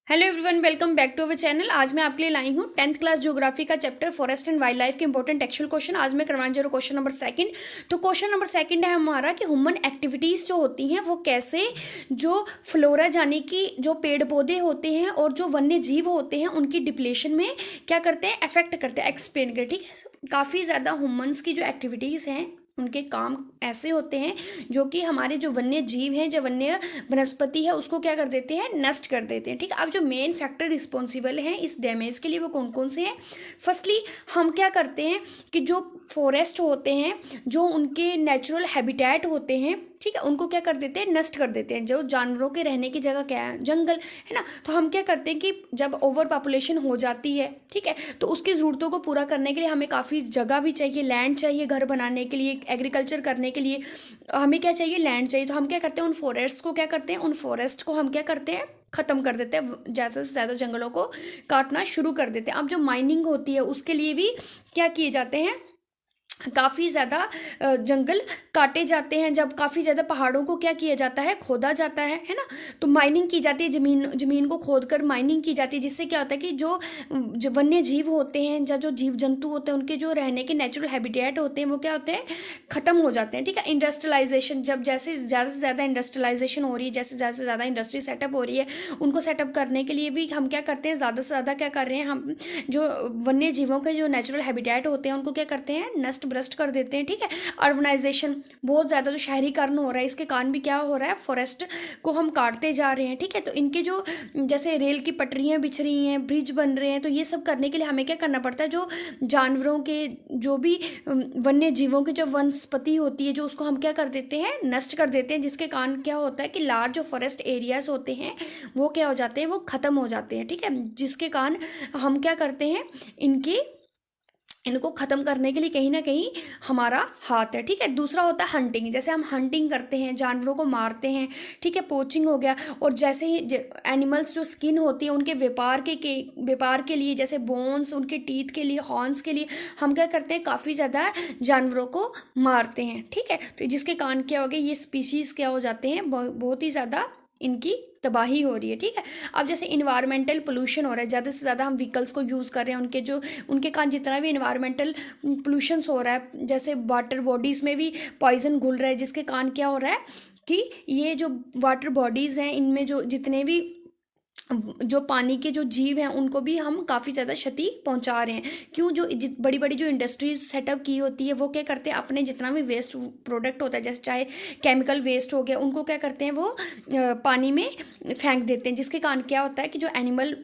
Hello everyone, welcome back to our channel. आज मैं आपके लिए लाई हूँ 10th क्लास ज्योग्राफी का chapter forest and wild life के इंपॉर्टेंट टेक्सुअल क्वेश्चन। आज मैं करवाने जा रहा हूँ क्वेश्चन नंबर सेकंड। तो क्वेश्चन नंबर सेकंड है हमारा कि ह्यूमन एक्टिविटीज़ जो होती हैं वो कैसे जो फ्लोरा यानी कि जो पेड़ पौधे होते हैं और जो वन्य जीव होते हैं उनकी डिप्लेशन में क्या करते हैं, अफेक्ट करते हैं। एक्सप्लेन करें, ठीक है। काफ़ी ज़्यादा ह्यूमन्स की जो एक्टिविटीज़ हैं उनके काम ऐसे होते हैं जो कि हमारे जो वन्य जीव हैं, जो वन्य वनस्पति है, उसको क्या कर देते हैं, नष्ट कर देते हैं। ठीक है। अब जो मेन फैक्टर रिस्पॉन्सिबल हैं इस डैमेज के लिए वो कौन कौन से हैं। फर्स्टली हम क्या करते हैं कि जो फॉरेस्ट होते हैं, जो उनके नेचुरल हैबिटेट होते हैं, ठीक है, उनको क्या कर देते हैं, नष्ट कर देते हैं। जो जानवरों के रहने की जगह क्या है, जंगल है ना। तो हम क्या करते हैं कि जब ओवर पॉपुलेशन हो जाती है, ठीक है, तो उसकी ज़रूरतों को पूरा करने के लिए हमें काफ़ी जगह भी चाहिए, लैंड चाहिए घर बनाने के लिए, एग्रीकल्चर करने के लिए हमें क्या चाहिए, लैंड चाहिए। तो हम क्या करते हैं, उन फॉरेस्ट को क्या करते हैं, उन फॉरेस्ट को हम क्या करते हैं, ख़त्म कर देते हैं, ज़्यादा से ज़्यादा जंगलों को काटना शुरू कर देते हैं। अब जो माइनिंग होती है उसके लिए भी क्या किए जाते हैं, काफ़ी ज़्यादा जंगल काटे जाते हैं। जब काफ़ी ज़्यादा पहाड़ों को क्या किया जाता है, खोदा जाता है ना। तो माइनिंग की जाती है, ज़मीन को खोद कर माइनिंग की जाती है, जिससे क्या होता है कि जो वन्य जीव होते हैं या जो जीव जंतु होते हैं उनके जो रहने के नेचुरल हैबिटेट होते हैं वो क्या होते हैं, ख़त्म हो जाते हैं। ठीक है। इंडस्ट्रियलाइजेशन, जब जैसे ज़्यादा से ज़्यादा इंडस्ट्रियलाइजेशन हो रही है, जैसे ज़्यादा से ज़्यादा इंडस्ट्री सेटअप हो रही है, उनको सेटअप करने के लिए भी हम क्या करते हैं, ज़्यादा से ज़्यादा क्या कर रहे हैं, हम जो वन्य जीवों के जो नेचुरल हैबिटेट होते हैं उनको क्या करते हैं, नष्ट भ्रष्ट कर देते हैं। ठीक है। अर्बनाइजेशन, बहुत ज़्यादा जो शहरीकरण हो रहा है, इसके कारण भी क्या हो रहा है, फॉरेस्ट को हम काटते जा रहे हैं। ठीक है। तो इनके जो जैसे रेल की पटरियाँ बिछ रही हैं, ब्रिज बन रहे हैं, तो ये सब करने के लिए हमें क्या करना पड़ता है, जो जानवरों के जो भी वन्य जीवों की जो वनस्पति होती है, जो उसको हम क्या कर देते हैं, नष्ट कर देते हैं, जिसके कारण क्या होता है कि लार्ज जो फॉरेस्ट एरियाज होते हैं वो क्या हो जाते हैं, वो ख़त्म हो जाते हैं। ठीक है। जिसके कारण हम क्या करते हैं, इनको ख़त्म करने के लिए कहीं ना कहीं हमारा हाथ है। ठीक है। दूसरा होता है हंटिंग, जैसे हम हंटिंग करते हैं, जानवरों को मारते हैं। ठीक है। पोचिंग हो गया। और जैसे ही एनिमल्स जो स्किन होती है उनके व्यापार के लिए, जैसे बोन्स, उनके टीथ के लिए, हॉर्न्स के लिए हम क्या करते हैं, काफ़ी ज़्यादा जानवरों को मारते हैं। ठीक है। तो जिसके कारण क्या हो गया, ये स्पीशीज़ क्या हो जाते हैं, बहुत ही ज़्यादा इनकी तबाही हो रही है। ठीक है। अब जैसे इन्वायरमेंटल पोल्यूशन हो रहा है, ज़्यादा से ज़्यादा हम व्हीकल्स को यूज़ कर रहे हैं, उनके कारण जितना भी इन्वायरमेंटल पोल्यूशंस हो रहा है, जैसे वाटर बॉडीज़ में भी पॉइजन घुल रहा है, जिसके कारण क्या हो रहा है कि ये जो वाटर बॉडीज़ हैं इनमें जो जितने भी जो पानी के जो जीव हैं उनको भी हम काफ़ी ज़्यादा क्षति पहुंचा रहे हैं। क्यों, जो बड़ी बड़ी जो इंडस्ट्रीज सेटअप की होती है वो क्या करते हैं, अपने जितना भी वेस्ट प्रोडक्ट होता है, जैसे चाहे केमिकल वेस्ट हो गया, उनको क्या करते हैं, वो पानी में फेंक देते हैं, जिसके कारण क्या होता है कि जो एनिमल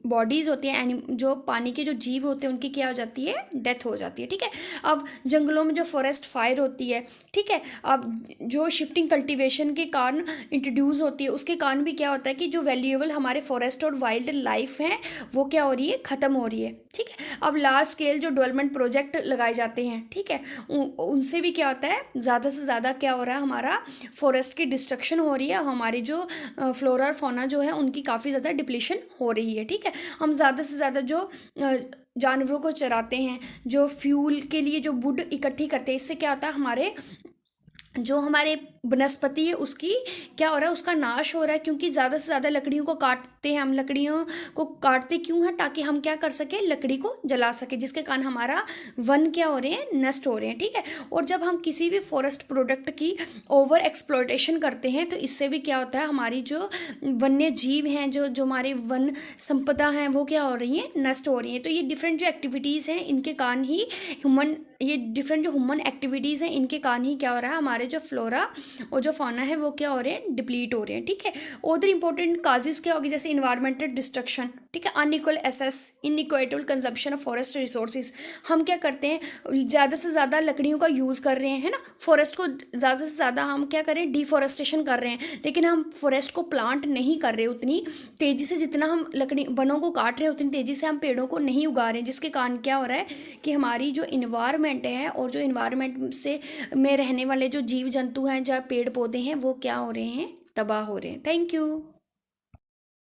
बॉडीज़ होती हैं, जो पानी के जो जीव होते हैं उनकी क्या हो जाती है, डेथ हो जाती है। ठीक है। अब जंगलों में जो फॉरेस्ट फायर होती है, ठीक है, अब जो शिफ्टिंग कल्टीवेशन के कारण इंट्रोड्यूस होती है, उसके कारण भी क्या होता है कि जो वैल्यूएबल हमारे फॉरेस्ट और वाइल्ड लाइफ है वो क्या हो रही है, ख़त्म हो रही है। ठीक है। अब लार्ज स्केल जो डेवलपमेंट प्रोजेक्ट लगाए जाते हैं, ठीक है, उनसे भी क्या होता है, ज़्यादा से ज़्यादा क्या हो रहा है, हमारा फॉरेस्ट की डिस्ट्रक्शन हो रही है, हमारी जो फ्लोरा और फौना जो है उनकी काफ़ी ज़्यादा डिप्लीशन हो रही है। ठीक है। हम ज़्यादा से ज़्यादा जो जानवरों को चराते हैं, जो फ्यूल के लिए जो वुड इकट्ठी करते हैं, इससे क्या होता है, जो हमारे वनस्पति है उसकी क्या हो रहा है, उसका नाश हो रहा है। क्योंकि ज़्यादा से ज़्यादा लकड़ियों को काटते हैं हम, लकड़ियों को काटते क्यों हैं, ताकि हम क्या कर सकें, लकड़ी को जला सके, जिसके कारण हमारा वन क्या हो रहे हैं, नष्ट हो रहे हैं। ठीक है। और जब हम किसी भी फॉरेस्ट प्रोडक्ट की ओवर एक्सप्लॉयटेशन करते हैं तो इससे भी क्या होता है, हमारी जो वन्य जीव हैं, जो जो हमारी वन संपदा हैं वो क्या हो रही हैं, नष्ट हो रही हैं। तो ये डिफरेंट जो एक्टिविटीज़ हैं इनके कारण ही डिफरेंट जो ह्यूमन एक्टिविटीज़ हैं इनके कारण ही क्या हो रहा है, हमारे जो फ्लोरा और जो फौना है वो क्या हो रहे हैं, डिप्लीट हो रहे हैं। ठीक है। अदर इंपॉर्टेंट काजेज क्या होगी, जैसे इन्वायरमेंटल डिस्ट्रक्शन, ठीक है, unequal access, inequitable consumption of forest resources. हम क्या करते हैं, ज़्यादा से ज़्यादा लकड़ियों का यूज़ कर रहे हैं, है ना, फॉरेस्ट को ज़्यादा से ज़्यादा हम क्या करें, डिफॉरेस्टेशन कर रहे हैं, लेकिन हम फॉरेस्ट को प्लांट नहीं कर रहे उतनी तेज़ी से, जितना हम लकड़ी वनों को काट रहे हैं उतनी तेज़ी से हम पेड़ों को नहीं उगा रहे हैं, जिसके कारण क्या हो रहा है कि हमारी जो इन्वायरमेंट है और जो इन्वायरमेंट से में रहने वाले जो जीव जंतु हैं, जो पेड़ पौधे हैं, वो क्या हो रहे हैं, तबाह हो रहे हैं। Thank you.